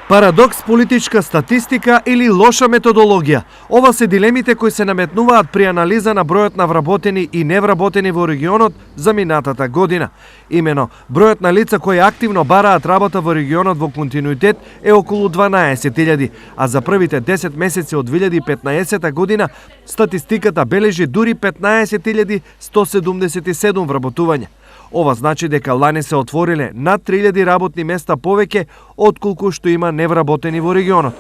Парадокс, политичка статистика или лоша методологија? Ова се дилемите кои се наметнуваат при анализа на бројот на вработени и невработени во регионот за минатата година. Имено, бројот на лица кои активно бараат работа во регионот во континуитет е околу 12.000, а за првите 10 месеци од 2015 година статистиката бележи дури 15.177 вработувања. Ова значи дека лани се отвориле над 3000 работни места повеќе отколку што има невработени во регионот.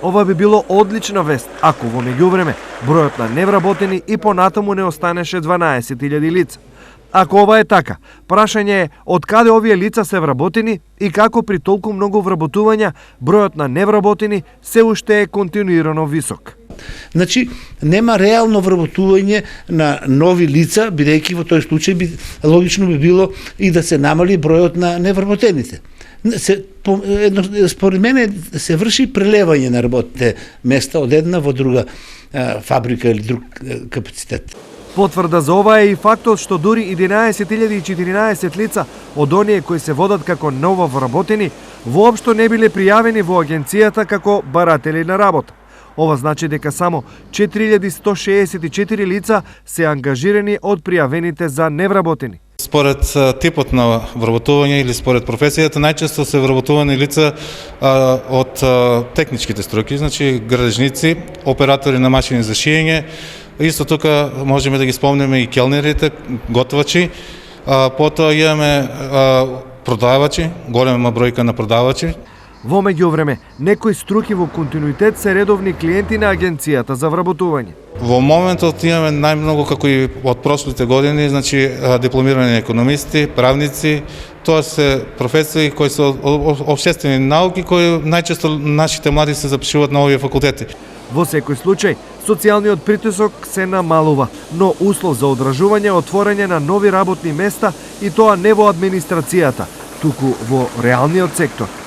Ова би било одлична вест ако во меѓувреме бројот на невработени и понатаму не останеше 12.000 лица. Ако ова е така, прашање е од каде овие лица се вработени и како при толку многу вработувања бројот на невработени се уште е континуирано висок. Значи, нема реално вработување на нови лица, бидејќи во тој случај логично би било и да се намали бројот на невработените. Според мене се врши прелевање на работните места од една во друга фабрика или друг капацитет. Потврда за ова е и фактот што дури 11.014 лица од оние кои се водат како ново вработени воопшто не биле пријавени во агенцијата како баратели на работа. Ова значи дека само 4164 лица се ангажирани од пријавените за невработени. Според типот на вработување или според професијата, најчесто се вработувани лица од техничките струки, значи градежници, оператори на машини за шиење. Исто тука можеме да ги спомнеме и келнерите, готвачи, потоа имаме продавачи, голема бројка на продавачи. Во меѓувреме, некои струки во континуитет се редовни клиенти на агенцијата за вработување. Во моментот имаме најмногу, како и од прошлите години, значи дипломирани економисти, правници. Тоа се професии кои се општествени науки, кои најчесто нашите млади се запишуваат на овие факултети. Во секој случај, социјалниот притисок се намалува, но услов за одржување е отворање на нови работни места и тоа не во администрацијата, туку во реалниот сектор.